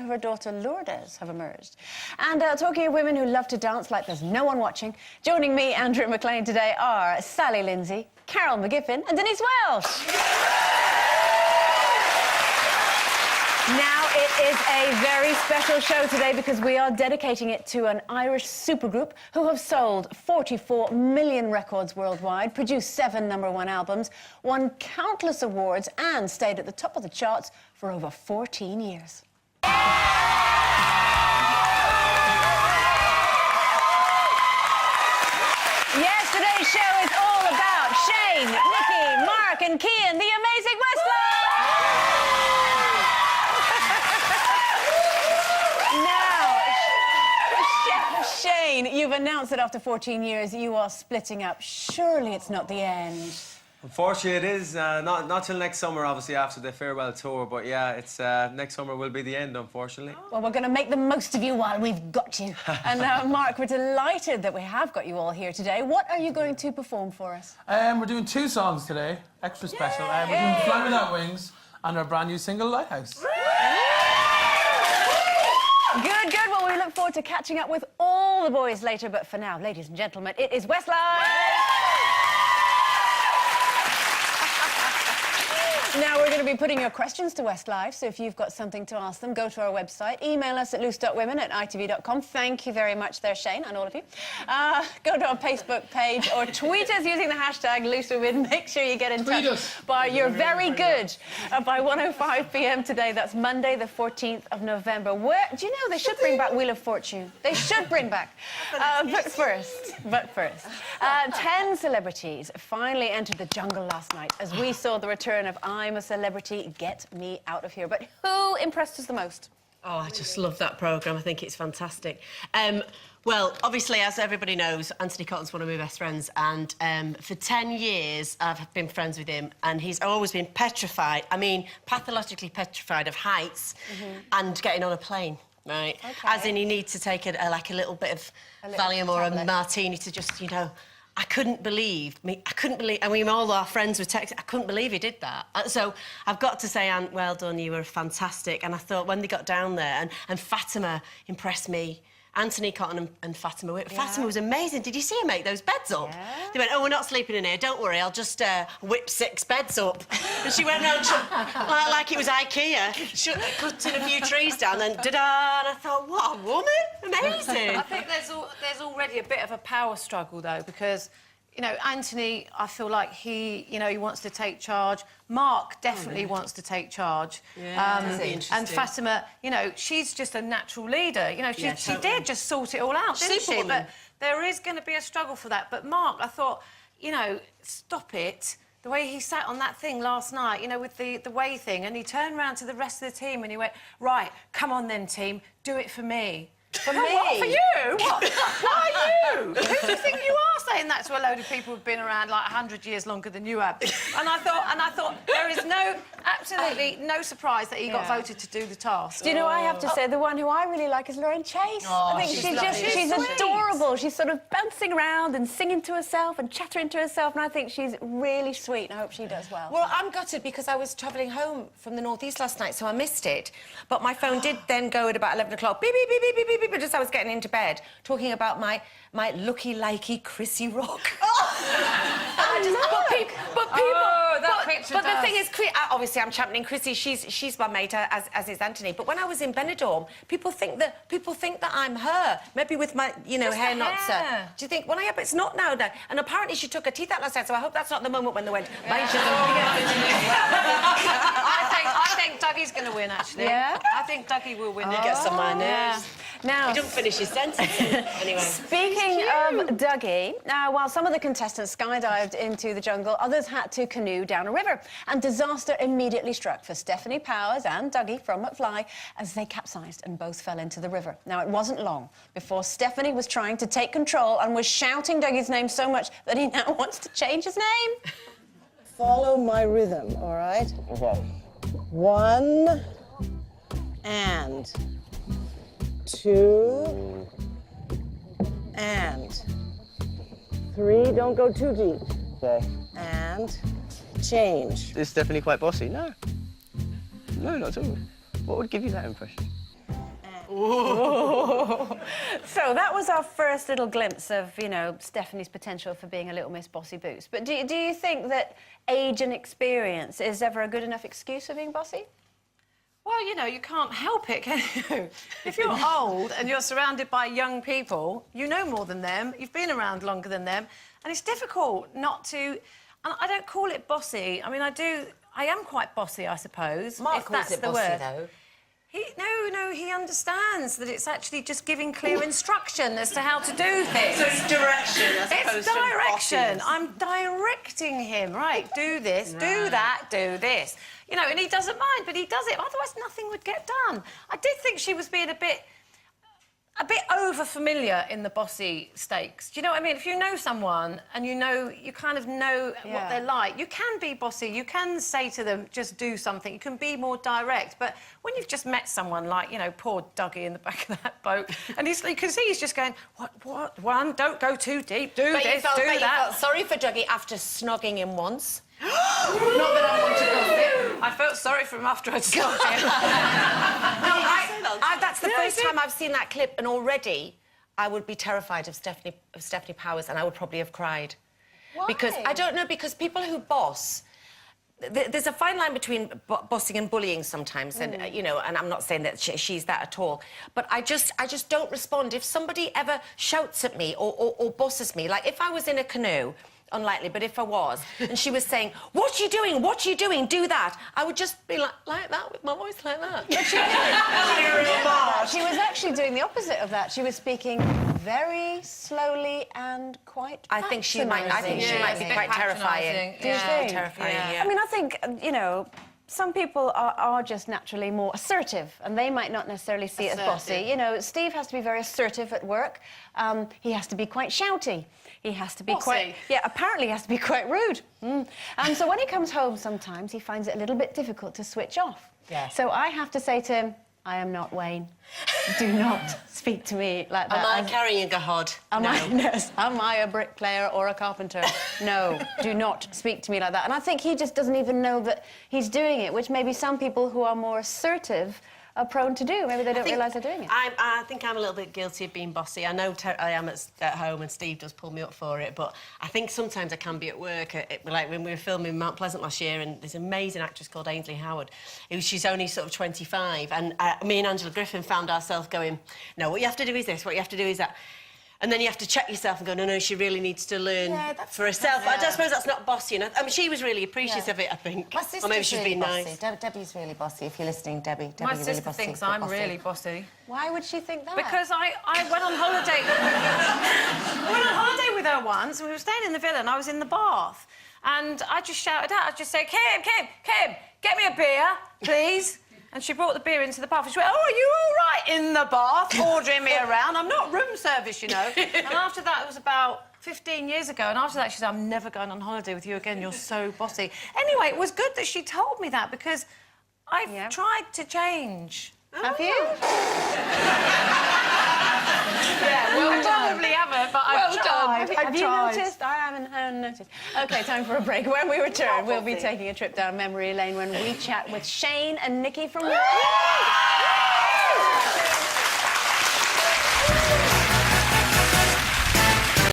of her daughter Lourdes have emerged. And talking of women who love to dance like there's no one watching, joining me, Andrew McLean, today are Sally Lindsay, Carol McGiffin and Denise Welsh. Now, it is a very special show today because we are dedicating it to an Irish supergroup who have sold 44 million records worldwide, produced 7 #1 albums, won countless awards and stayed at the top of the charts for over 14 years. Yes, today's show is all about Shane, Nikki, Mark and Cian, the amazing Westlife! Shane, you've announced that after 14 years you are splitting up. Surely it's not the end. Unfortunately, it is. Not till next summer, obviously, after the farewell tour. But yeah, it's next summer will be the end, unfortunately. Well, we're going to make the most of you while we've got you. And Mark, we're delighted that we have got you all here today. What are you going to perform for us? We're doing 2 songs today, extra special. We're doing Fly Without Wings and our brand new single, Lighthouse. Good, good. Well, we look forward to catching up with all the boys later. But for now, ladies and gentlemen, it is Westlife! Now, we're going to be putting your questions to Westlife, so if you've got something to ask them, go to our website, email us at loose.women@itv.com. Thank you very much there, Shane, and all of you. Go to our Facebook page or tweet us using the hashtag #LooseWomen. Make sure you get in touch by You're Very Good by 1:05 p.m. today. That's Monday, the 14th of November. Where, do you know, they should bring back Wheel of Fortune. They should bring back. But first, 10 celebrities finally entered the jungle last night as we saw the return of I'm a Celebrity, Get Me Out of Here. But who impressed us the most? Oh, I just love that programme. I think it's fantastic. Well, obviously, as everybody knows, Anthony Cotton's one of my best friends, and for 10 years I've been friends with him, and he's always been petrified, I mean, pathologically petrified of heights and getting on a plane. Right, okay. As in, he needs to take like a little bit of Valium or a martini to just, you know. I couldn't believe, I mean, all our friends were texting, I couldn't believe he did that. So I've got to say, Ant, well done, you were fantastic. And I thought when they got down there, and Fatima impressed me, Anthony Cotton and Fatima. Fatima was amazing. Did you see her make those beds up? Yeah. They went, oh, we're not sleeping in here, don't worry, I'll just whip 6 beds up. And she went round, like it was IKEA, cutting a few trees down, and da-da, and I thought, what a woman, amazing. I think there's already a bit of a power struggle, though, because, you know, Anthony, I feel like he wants to take charge. Mark definitely wants to take charge. Yeah, and Fatima, you know, she's just a natural leader. You know, she did just sort it all out, didn't she? But there is going to be a struggle for that. But Mark, I thought, you know, stop it. The way he sat on that thing last night, you know, with the way thing, and he turned around to the rest of the team and he went, right, come on then, team, do it for me. For me? What, for you? What? Why you? Who do you think you are saying that to a load of people who've been around like 100 years longer than you have? And I thought there is absolutely no surprise that he got voted to do the task. Do you know, I have to say, the one who I really like is Lorraine Chase. Oh, I think she's adorable. She's sort of bouncing around and singing to herself and chattering to herself, and I think she's really sweet, and I hope she does well. Well, I'm gutted because I was travelling home from the northeast last night, so I missed it. But my phone did then go at about 11 o'clock, beep, beep, beep, beep, beep, beep, beep, just as I was getting into bed, talking about my looky-likey Chrissy Rock. But the thing is, obviously I'm championing Chrissy. She's my mate, as is Anthony. But when I was in Benidorm, people think that I'm her. Maybe with my, you know, hair knots. Do you think? Well, yeah, but it's not now. And apparently she took her teeth out last night. So I hope that's not the moment when they went. I think Dougie's going to win, actually. Yeah? I think Dougie will win. He gets on my nerves. Now, he doesn't finish his sentence. Anyway. Speaking of Dougie, while some of the contestants skydived into the jungle, others had to canoe down a river. And disaster immediately struck for Stephanie Powers and Dougie from McFly as they capsized and both fell into the river. Now, it wasn't long before Stephanie was trying to take control and was shouting Dougie's name so much that he now wants to change his name. Follow my rhythm, all right? Okay. 1 and 2 and 3. Don't go too deep. Okay. And change. Is Stephanie quite bossy? No. No, not at all. What would give you that impression? So that was our first little glimpse of, you know, Stephanie's potential for being a little Miss Bossy Boots. But do you think that age and experience is ever a good enough excuse for being bossy? Well, you know, you can't help it, can you? If you're old and you're surrounded by young people, you know more than them, you've been around longer than them, and it's difficult not to... And I don't call it bossy. I mean, I am quite bossy, I suppose, Mark if that's calls it the bossy, word. though. No, he understands that it's actually just giving clear instruction as to how to do things. So it's direction as opposed It's to direction. bossiness. I'm directing him. Right, do this, do that, do this. You know, and he doesn't mind, but he does it. Otherwise, nothing would get done. I did think she was being a bit over-familiar in the bossy stakes. Do you know what I mean? If you know someone and you kind of know what they're like, you can be bossy, you can say to them, just do something, you can be more direct. But when you've just met someone like, you know, poor Dougie in the back of that boat, and you can see he's just going, what, one, don't go too deep, do this, do that. You felt sorry for Dougie after snogging him once. Not that I want to gossip. I felt sorry for him after I'd snogged him. That's the first time I've seen that clip, and already I would be terrified of Stephanie Powers, and I would probably have cried. Why? Because I don't know, because people who boss, there's a fine line between bossing and bullying sometimes, and you know, and I'm not saying that she's that at all, but I just don't respond if somebody ever shouts at me or bosses me. Like if I was in a canoe. Unlikely, but if I was, and she was saying, what are you doing? What are you doing? Do that. I would just be like that, with my voice like that. She was actually doing the opposite of that. She was speaking very slowly and quite I think she might be quite terrifying. Do you think? Terrifying, I mean, I think, you know, some people are just naturally more assertive, and they might not necessarily see it as bossy. You know, Steve has to be very assertive at work. He has to be quite shouty. He has to be quite... Yeah, apparently he has to be quite rude. So when he comes home sometimes, he finds it a little bit difficult to switch off. Yeah. So I have to say to him, I am not Wayne. Do not speak to me like that. Am I carrying a hod? Am I a bricklayer or a carpenter? No, do not speak to me like that. And I think he just doesn't even know that he's doing it, which maybe some people who are more assertive are prone to do. Maybe they don't realise they're doing it. I think I'm a little bit guilty of being bossy. I know I am at home, and Steve does pull me up for it, but I think sometimes I can be at work. Like when we were filming Mount Pleasant last year, and there's an amazing actress called Ainsley Howard. She's only sort of 25, and me and Angela Griffin found ourselves going, no, what you have to do is this, what you have to do is that. And then you have to check yourself and go, no, she really needs to learn for herself. I don't suppose that's not bossy enough. I mean, she was really appreciative of it, I think. My sister's or maybe she's really been bossy. nice. Debbie's really bossy. If you're listening, Debbie. My Debbie's sister really bossy. thinks I'm really bossy. Why would she think that? Because I went on holiday. I went on holiday with her once, and we were staying in the villa, and I was in the bath. And I just shouted out, I just said, Kim, get me a beer, please. And she brought the beer into the bath, and she went, oh, are you all right in the bath, ordering me around? I'm not room service, you know. And after that, it was about 15 years ago, and after that, she said, I'm never going on holiday with you again, you're so bossy. Anyway, it was good that she told me that, because I've tried to change. Have you? I probably haven't, but I've tried. Have you noticed? I haven't noticed. OK, time for a break. When we return, we'll be taking a trip down memory lane when we chat with Shane and Nikki from...